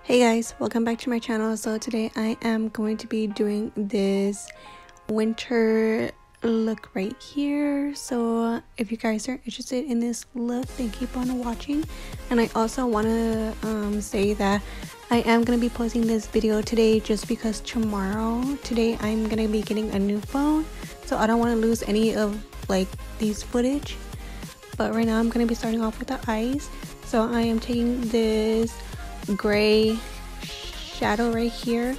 Hey guys, welcome back to my channel. So today I am going to be doing this winter look right here. So if you guys are interested in this look, then keep on watching. And I also want to say that I am going to be posting this video today just because today I'm going to be getting a new phone, so I don't want to lose any of like these footage. But right now I'm going to be starting off with the eyes. So I am taking this gray shadow right here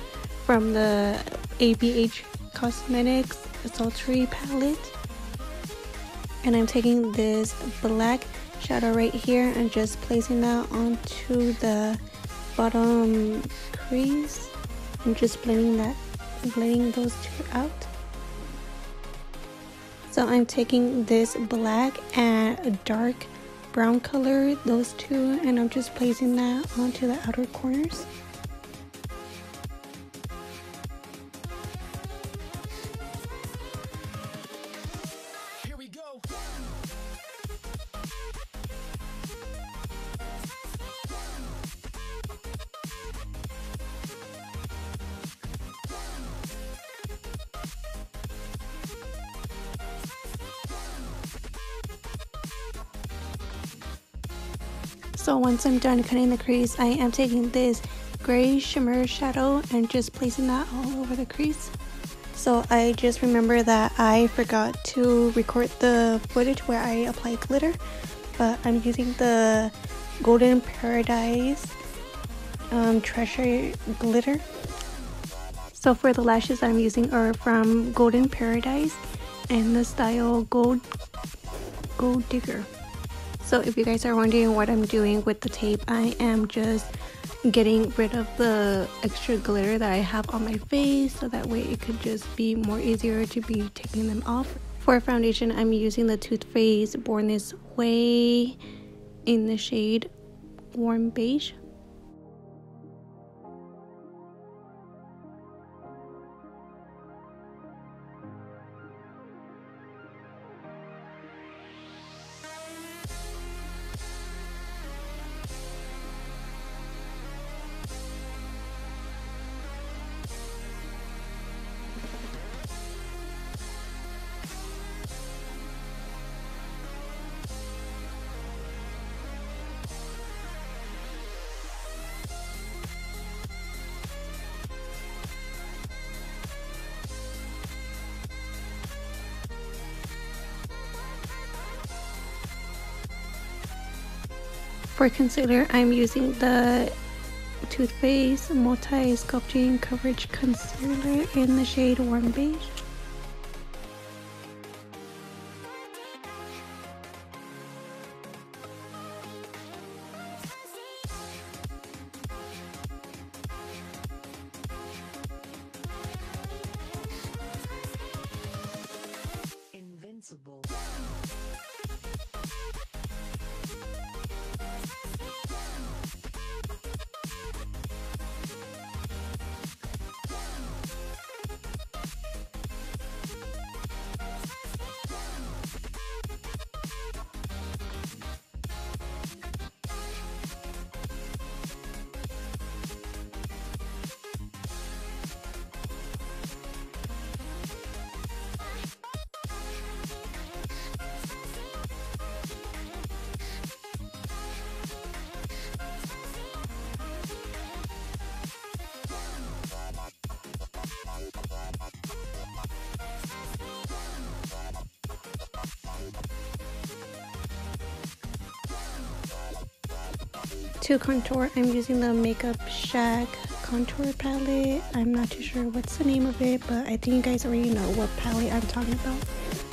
from the beige cosmetics sultry palette, and I'm taking this black shadow right here and just placing that onto the bottom crease and just blending those two out. So I'm taking this black and a dark brown color, those two, and I'm just placing that onto the outer corners. Here we go. So once I'm done cutting the crease, I am taking this gray shimmer shadow and just placing that all over the crease. So I just remember that I forgot to record the footage where I applied glitter, but I'm using the Golden Paradise treasure glitter. So for the lashes I'm using are from Golden Paradise and the style Gold Digger. So if you guys are wondering what I'm doing with the tape, I am just getting rid of the extra glitter that I have on my face, so that way it could just be more easier to be taking them off. For foundation, I'm using the Too Faced Born This Way in the shade Warm Beige. For concealer, I'm using the Too Faced Multi Sculpting Coverage Concealer in the shade Warm Beige. Invincible. To contour, I'm using the Makeupshack contour palette. I'm not too sure what's the name of it, but I think you guys already know what palette I'm talking about.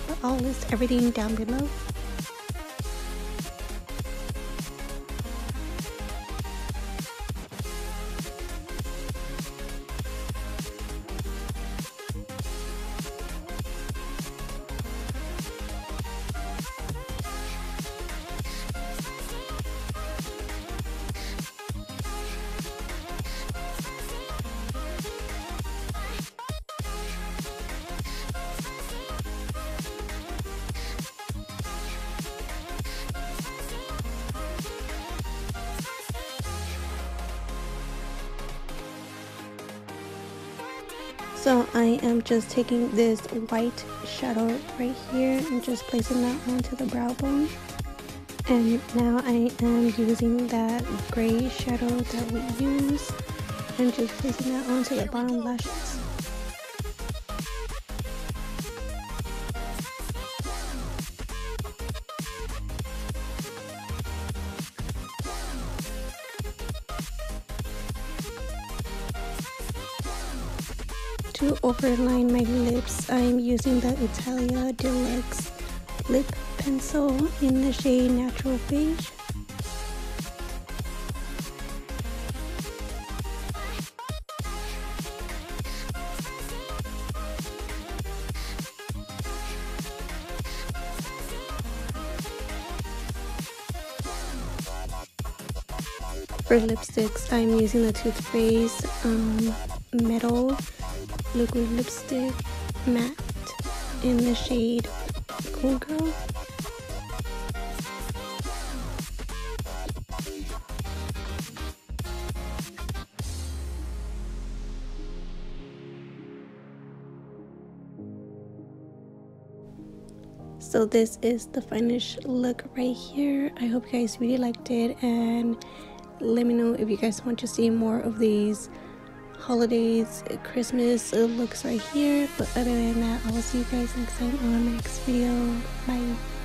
But I'll list everything down below. So I am just taking this white shadow right here and just placing that onto the brow bone. And now I am using that gray shadow that we use and just placing that onto the bottom lashes. To overline my lips, I'm using the Italia Deluxe lip pencil in the shade Natural Beige. For lipsticks, I'm using the Too Faced Metal Liquid Lipstick Matte in the shade Cool Girl. So this is the finished look right here. I hope you guys really liked it, and let me know if you guys want to see more of these holidays, Christmas looks right here. But other than that, I will see you guys next time on my next video. Bye.